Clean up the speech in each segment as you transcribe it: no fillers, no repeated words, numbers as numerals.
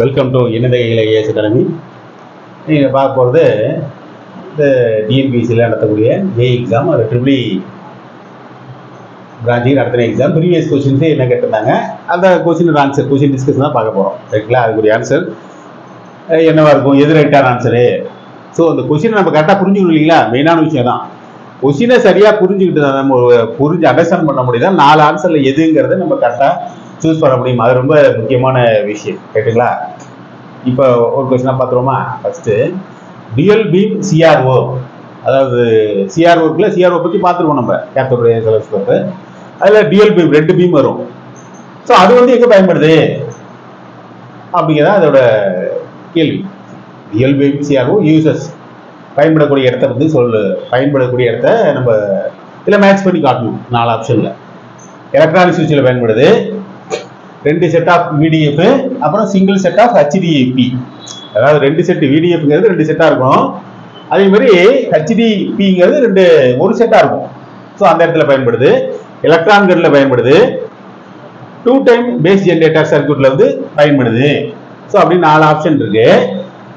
Welcome to இணையதள as academy. நீங்கள் பார்க்க போகிறது இந்த டிஎன்பிஎஸ்சியில் நடத்தக்கூடிய எக்ஸாம், அது ட்ரிபிள் பிரான்ச்சிங் நடத்தின எக்ஸாம். ப்ரீவியஸ் கொஸ்டின்ஸே என்ன கேட்டிருந்தாங்க, அந்த கொஸ்டின் ஆன்சர், கொஸ்டின் டிஸ்கஷன் தான் பார்க்க போகிறோம். ரைட்டுங்களா? அதுக்குரிய ஆன்சர் என்னவா இருக்கும், எது ரைட்டான ஆன்சரு. ஸோ அந்த கொஸ்டினை நம்ம கரெக்டாக புரிஞ்சுக்கணும் இல்லைங்களா? மெயினான விஷயம் தான். கொஸ்டினை சரியாக புரிஞ்சுக்கிட்டு தான் நம்ம அண்டர்ஸ்டாண்ட் பண்ண முடியுதா 4 ஆன்சரில் எதுங்கிறத நம்ம கரெக்டாக சூஸ் பண்ண முடியும். அது ரொம்ப முக்கியமான விஷயம். கேட்டுங்களா? இப்போ ஒரு கொஸ்டினாக பார்த்துருவோமா? ஃபஸ்ட்டு டியூயல் பீம் சிஆர்ஓ, அதாவது சிஆர்ஓக்குள்ள சிஆர்ஓ பற்றி பார்த்துருவோம் நம்ம கேத்தோட் ரே டெலஸ்கோப். அதில் டியூயல் பீம் 2 பீம் வரும். ஸோ அது வந்து எங்கே பயன்படுது அப்படிங்கிறத அதோட கேள்வி. டியூயல் பீம் சிஆர்ஓ யூசஸ் பயன்படக்கூடிய இடத்த வந்து பயன்படக்கூடிய இடத்த நம்ம இதில் மேட்ச் பண்ணி காட்டணும். 4 ஆப்ஷனில் எலக்ட்ரானிக் சுவிட்சில் பயன்படுது, 2 செட் ஆஃப் விடிஎஃப், அப்புறம் சிங்கிள் செட் ஆஃப் ஹெச்டிபி. அதாவது 2 செட் விடிஎஃப்ங்கிறது 2 செட்டாக இருக்கும், அதே மாதிரி ஹெச்டிபிங்கிறது ஒரு செட்டாக இருக்கும். ஸோ அந்த இடத்துல பயன்படுது. எலக்ட்ரான் கன்ல பயன்படுது, 2 டைம் பேஸ் ஜென்ரேட்டர் சர்க்யூட்ல வந்து பயன்படுது. ஸோ அப்படின்னு 4 ஆப்ஷன் இருக்கு.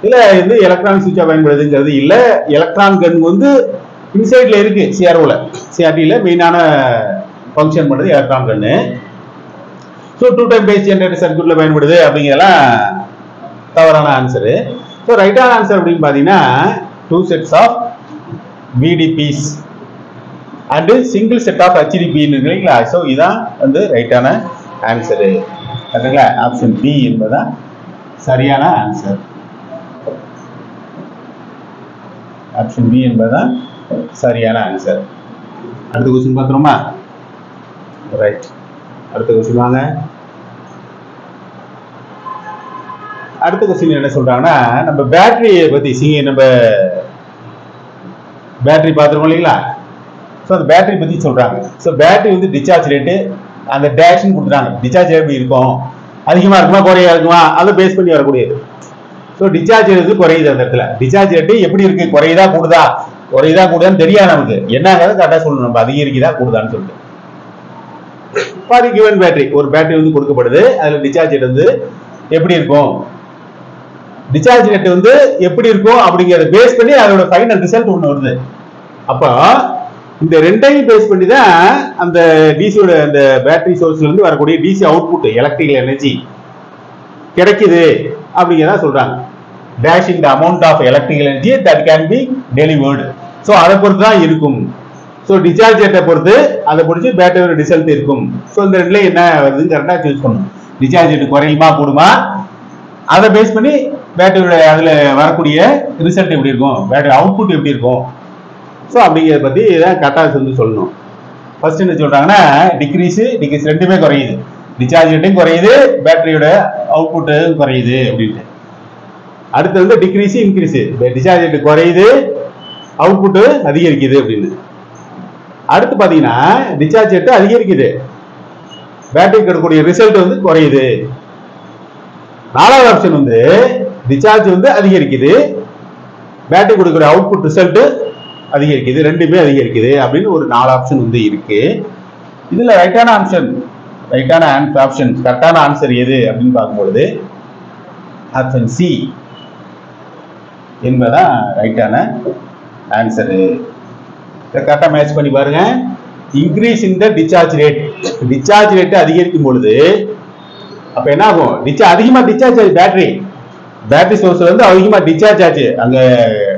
இதில் வந்து எலக்ட்ரானிக் சுவிட்சா பயன்படுதுங்கிறது இல்லை. எலக்ட்ரான் கன் வந்து இன்சைட்ல இருக்கு சிஆர்ஓல, சிஆர்டியில் மெயினான ஃபங்க்ஷன் பண்ணுறது எலக்ட்ரான் கன்னு. ஸோ 2 டைம் பேஸ் ஜென்ரேட்டர் சர்க்யூட்ல பயன்படுது அப்படிங்கிறதெல்லாம் தவறான ஆன்சரு. ஸோ ரைட்டான ஆன்சர் அப்படின்னு பார்த்தீங்கன்னா 2 sets of VDPs and single set of ஹெச்டிபின்னு இருக்கு இல்லைங்களா? ஸோ இதுதான் வந்து ரைட்டான ஆன்சரு. சரிங்களா? ஆப்ஷன் பி என்பதுதான் சரியான ஆன்சர். ஆப்ஷன் பி என்பதுதான் சரியான ஆன்சர். அடுத்த கொஸ்டின் பார்த்துருமா? ரைட், அடுத்த கொஸ்டின் வாங்க. அடுத்த கொஸ்டின் என்ன சொல்றாங்கன்னா, நம்ம பேட்டரியை பத்தி நம்ம பேட்டரி பார்த்துருக்கோம் இல்லைங்களா? ஸோ அந்த பேட்டரி பத்தி சொல்றாங்க. ஸோ பேட்டரி வந்து டிஸ்சார்ஜ் ரேட்டு அந்த டேரக்ஷன் கொடுத்துறாங்க. டிஸ்சார்ஜ் எப்படி இருக்கும், அதிகமா இருக்குமா குறையா இருக்குமா, அதை பேஸ் பண்ணி வரக்கூடியது. ஸோ டிஸ்சார்ஜ் ரேட்டு குறையுது. அந்த இடத்துல டிஸ்சார்ஜ் ரேட்டு எப்படி இருக்கு, குறையுதா கூடுதான்னு தெரியாது நமக்கு. என்னங்கிறத கரெக்டாக சொல்லணும், நம்ம அதிகரிக்குதா கூடுதான்னு சொல்லிட்டு. ஃபார் கிவன் பேட்டரி, ஒரு பேட்டரி வந்து கொடுக்கப்படுது, அதுல டிஸ்சார்ஜ் ரேட் வந்து எப்படி இருக்கும், டிஸ்சார்ஜ் ரேட் வந்து எப்படி இருக்கும் அப்படிங்கிறத பேஸ் பண்ணி அதோட ஃபைனல் ரிசல்ட் ஒன்று வருது. அப்போ இந்த 2ஐயும் பேஸ் பண்ணி தான் அந்த டிசியோட அந்த பேட்டரி சோர்ஸ்ல இருந்து வரக்கூடிய டிசி அவுட்புட் எலக்ட்ரிக்கல் எனர்ஜி கிடைக்குது அப்படிங்கிறத சொல்றாங்க. Dashing the amount of electrical energy that can be delivered. So அதை பொறுத்து தான் இருக்கும். ஸோ டிஸ்சார்ஜ் ரேட்டை பொறுத்து அதை பொறுத்து பேட்டரியோட ரிசல்ட் இருக்கும். ஸோ இந்த 2ல என்ன வருதுன்னு கரெக்டாக சூஸ் பண்ணணும். டிஸ்சார்ஜ் ரேட் குறையுமா கூடுமா, அதை பேஸ் பண்ணி பேட்டரியோட அதில் வரக்கூடிய ரிசல்ட் எப்படி இருக்கும், பேட்டரி அவுட்புட் எப்படி இருக்கும். ஸோ அப்படிங்கிறத பற்றி தான் கரெக்டாக வந்து சொல்லணும். ஃபர்ஸ்ட் என்ன சொல்றாங்கன்னா, டிக்ரீஸ் 2மே குறையுது, டிஸ்சார்ஜ் ரேட்டும் குறையுது, பேட்டரியோட அவுட்புட் குறையுது அப்படின்ட்டு. அடுத்து வந்து டிக்ரீஸ் இன்க்ரீஸ், டிஸ்சார்ஜ் ரேட் குறையுது, அவுட்புட் அதிகரிக்குது அப்படின்னு. அடுத்து பார்த்தீங்கன்னா டிஸ்சார்ஜ் ரேட் அதிகரிக்குது, பேட்டரி கிடைக்கக்கூடிய ரிசல்ட் வந்து குறையுது. 4வது ஆப்ஷன் வந்து டிஸ்சார்ஜ் வந்து அதிகரிக்குது, பேட்டரி கொடுக்கிற அவுட்புட் ரிசல்ட் அதிகரிக்குது, 2மே அதிகரிக்குது அப்படின்னு ஒரு 4 ஆப்ஷன் வந்து இருக்கு. இதுல ரைட்டான ஆப்ஷன் கரெக்டான ஆன்சர் எது அப்படின்னு பார்க்கும்பொழுது ஆப்ஷன் சி என்பதான் ரைட்டான ஆன்சரு. கரெக்டா மேட்ச் பண்ணி பாருங்க. Increase in the discharge rate அதிகரிக்கும் பொழுது அப்ப என்ன ஆகும், அதிகமா டிஸ்சார்ஜ் ஆச்சு, பேட்டரி சோர்ஸ்ல இருந்து அதிகமா டிஸ்சார்ஜ் ஆச்சு, அங்க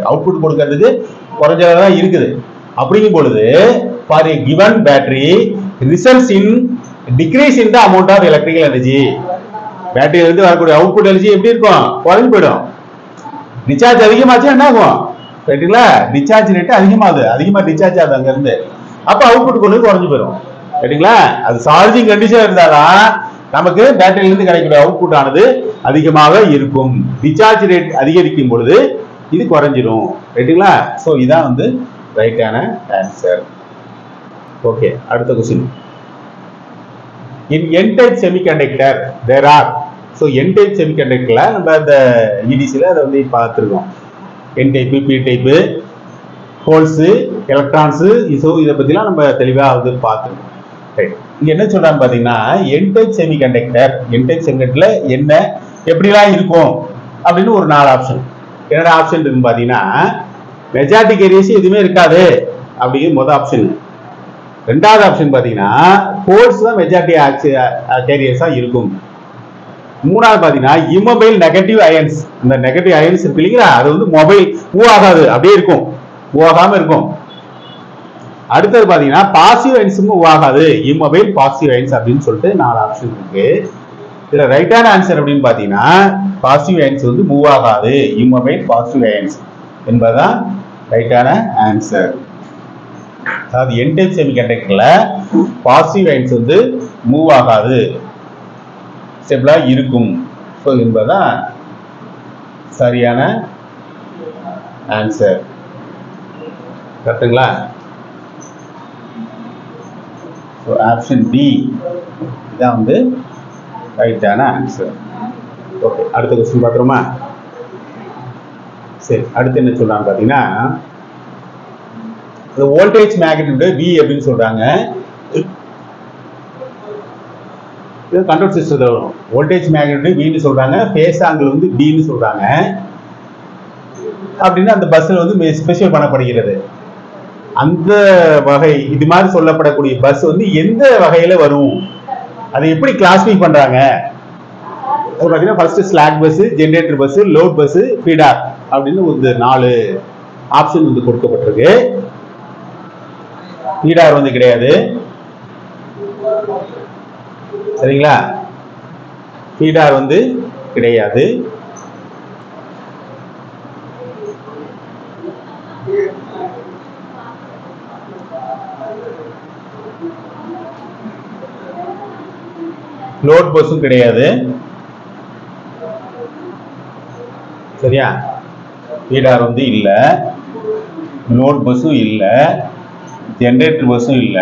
அவுட்புட் கொடுக்கறதுக்கு குறைஞ்சதான் இருக்குது. அப்படிங்கும் பொழுது for a given battery results in decrease in the amount of electrical energy. பேட்டரியில இருந்து வரக்கூடிய அவுட்புட் எனர்ஜி எப்படி இருக்கும், குறைஞ்சு போயிடும். டிஸ்சார்ஜ் அதிகமாச்சு என்ன ஆகும், ரைட்டுங்களா? டிஸ்சார்ஜ் ரேட் அதிகமா டிஸ்சார்ஜ் ஆகுது அங்க இருந்து, அப்ப அவுட்புட் கொண்டு குறைஞ்சு போயிடும். ரைட்டுங்களா? அது சார்ஜிங் கண்டிஷன் இருந்தாதான் நமக்கு பேட்டரியில இருந்து கிடைக்கக்கூடிய அவுட்புட் ஆனது அதிகமாக இருக்கும். டிஸ்சார்ஜ் ரேட் அதிகரிக்கும் பொழுது இது குறைஞ்சிடும். ரைட்டுங்களா? ஸோ இதான் வந்து ரைட்டான ஆன்சர். ஓகே, அடுத்த question. In n-type semiconductor there are. So n-type செமிகண்டக்டர்ல நம்ம அந்த இடிசியில் அதை வந்து பார்த்துருக்கோம். n-type, p-type, holes, electrons, so இதை பற்றிலாம் நம்ம தெளிவாக வந்து பார்த்துருக்கோம். ரைட், இங்க என்ன சொல்றாங்க பாத்தீங்கன்னா n-type செமிகண்டக்டர், n-type செமிகண்டக்டர்ல என்ன எப்படிலாம் இருக்கும் அப்படின்னு ஒரு 4 ஆப்ஷன். என்னோட ஆப்ஷன் இருக்குன்னு பாத்தீங்கன்னா, மெஜாரிட்டி கேரியர்ஸ் எதுவுமே இருக்காது அப்படிங்கிற முதல் ஆப்ஷன். ரெண்டாவது ஆப்ஷன் பாத்தீங்கன்னா போல்ஸ் தான் மெஜாரிட்டி கேரியர்ஸா இருக்கும். மூணாவது பாத்தீங்கன்னா இம்மொபைல் நெகட்டிவ் அயன்ஸ், இந்த நெகட்டிவ் அயன்ஸ் இருக்கு இல்லைங்களா, அது வந்து மொபைல் மூவ் ஆகாது, அப்படியே இருக்கும், மூவ் ஆகாம இருக்கும். அடுத்தது பாத்தீங்கன்னா பாசிவ் அயன்ஸும் மூவ் ஆகாது, இம்மொபைல் பாசிவ் அயன்ஸ் அப்படின்னு சொல்லிட்டு 4 ஆப்ஷன் இருக்கு. இதுல ரைட்டான ஆன்சர் அப்படின்னு பாத்தீங்கன்னா பாசிவ் அயன்ஸ் வந்து மூவ் ஆகாது, இம்மொபைல் பாசிவ் அயன்ஸ் என்பதுதான் ரைட்டான ஆன்சர். அதாவது என் டைப் செமிகண்டக்டர்ல பாசிவ் அயன்ஸ் வந்து மூவ் ஆகாது, ஸ்டெபிளா இருக்கும் என்பதுதான் சரியான ஆன்சர். கரெக்டுங்களா? ஆப்ஷன் டி இதான் வந்து ரைட்டான ஆன்சர். ஓகே, அடுத்த கொஸ்டின் பார்த்துருமா? சரி, அடுத்து என்ன சொல்றாங்க பாத்தீங்கன்னா, வோல்டேஜ் மேக்னிட்யூட் V அப்படின்னு சொல்றாங்க. கண்ட்ரோல் சிஸ்டத்துல வரும். வோல்டேஜ் மேக்னிட்யூட் V ன்னு சொல்றாங்க, ஃபேஸ் ஆங்கிள் வந்து B ன்னு சொல்றாங்க. அப்படின்னு அந்த பஸ்ல வந்து ஸ்பெஷல் பண்ணப்படுகிறது. அந்த வகை இது மாதிரி சொல்லப்படக்கூடிய பஸ் வந்து எந்த வகையில வரும், அதை எப்படி கிளாசிஃபை பண்றாங்க அது பாத்தீங்கன்னா, first slack bus, generator bus, load bus, feeder அப்படின்னு ஒரு 4 ஆப்ஷன் வந்து கொடுக்கப்பட்டிருக்கு. ஃபீடர் வந்து கிடையாது, சரிங்களா? ஃபீடர் வந்து கிடையாது. லோட் பஸ்ஸும் கிடையாது, சரியா? ஃபீடர் வந்து இல்ல, லோட் பஸ்ஸும் இல்ல, ஜெனரேட்டர் பஸ்ஸும் இல்ல.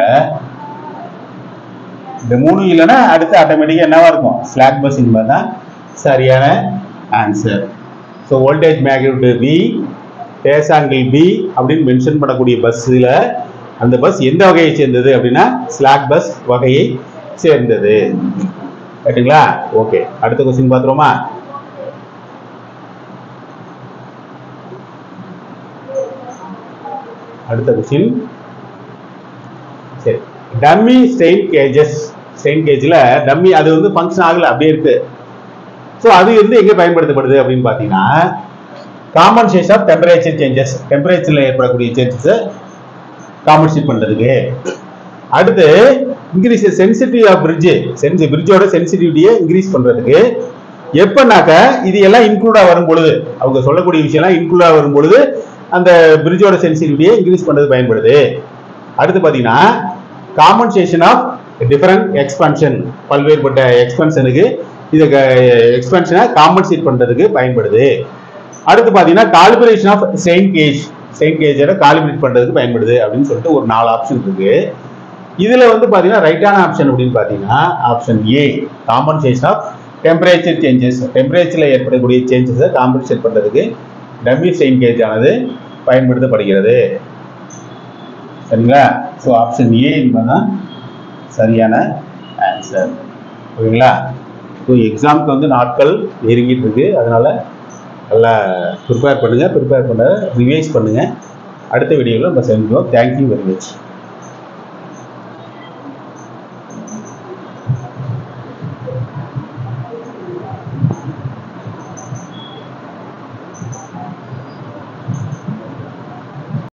இந்த 3 இல்லைன்னா அடுத்து ஆட்டோமேட்டிக்கா என்னவா இருக்கும், ஸ்லாக் பஸ் என்பதுதான் சரியான answer. So voltage magnitude V, phase angle B அப்படின்னு மென்ஷன் பண்ணக்கூடிய பஸ்ல அந்த பஸ் எந்த வகையை சேர்ந்தது அப்படின்னா ஸ்லாக் பஸ் வகையை சேர்ந்தது. ரைட்டுங்களா? ஓகே, அடுத்த கொஸ்டின் பார்த்துருவோமா? அடுத்த கொஸ்டின், சரி, டம்மி ஸ்ட்ரெயின் கேஜஸ். ஸ்ட்ரெயின் கேஜ்ல டம்மி அது வந்து ஃபங்க்ஷன் ஆகல, அப்படியே இருக்கு. ஸோ அது வந்து எங்க பயன்படுத்தப்படுது அப்படின்னு பாத்தீங்கன்னா, காம்பன்சேஷன் ஆஃப் டெம்பரேச்சர் சேஞ்சஸ், டெம்பரேச்சர்ல ஏற்படக்கூடிய சேஞ்சஸை காம்பன்சேட் பண்றதுக்கு. அடுத்து இன்க்ரீஸ் சென்சிட்டிவிட்டி ஆஃப் பிரிட்ஜோட சென்சிட்டிவிட்டியை இன்க்ரீஸ் பண்றதுக்கு. எப்பனாக்க இது எல்லாம் இன்க்ளூடா வரும் பொழுது, அவங்க சொல்லக்கூடிய விஷயம் எல்லாம் இன்க்ளூடா வரும் பொழுது அந்த பிரிட்ஜோட சென்சிட்டிவிட்டியை இன்க்ரீஸ் பண்றது பயன்படுது. அடுத்து பாத்தீங்கன்னா காம்பன்சேஷன் ஆஃப் டிஃபரண்ட் எக்ஸ்பான்ஷன், பல்வேறுபட்ட எக்ஸ்பான்ஷனுக்கு இதை எக்ஸ்பான்ஷனை காம்பன்சேட் பண்றதுக்கு பயன்படுது. அடுத்து பாத்தீங்கன்னா காலிபரேஷன் ஆஃப் ஸ்ட்ரெயின் கேஜோட காலிபரேட் பண்றதுக்கு பயன்படுது அப்படின்னு சொல்லிட்டு ஒரு 4 ஆப்ஷன் இருக்கு. இதுல வந்து பாத்தீங்கன்னா ரைட்டான ஆப்ஷன் அப்படின்னு பாத்தீங்கன்னா option A, compensation of temperature changes. டெம்பரேச்சர்ல ஏற்படக்கூடிய சேஞ்சஸை காம்பன்சேட் பண்றதுக்கு டம்மி ஸ்ட்ரெயின் கேஜ் ஆனது பயன்படுத்தப்படுகிறது. சரிங்களா? ஸோ ஆப்ஷன் ஏ என்பதுதான் சரியான ஆன்சர். ஓகேங்களா? ஸோ எக்ஸாமுக்கு வந்து நாட்கள் நெருங்கிட்டு இருக்கு, அதனால நல்லா ப்ரிப்பேர் பண்ணுங்க, ரிவைஸ் பண்ணுங்க. அடுத்த வீடியோவில் நம்ம சந்திப்போம். Thank you very much.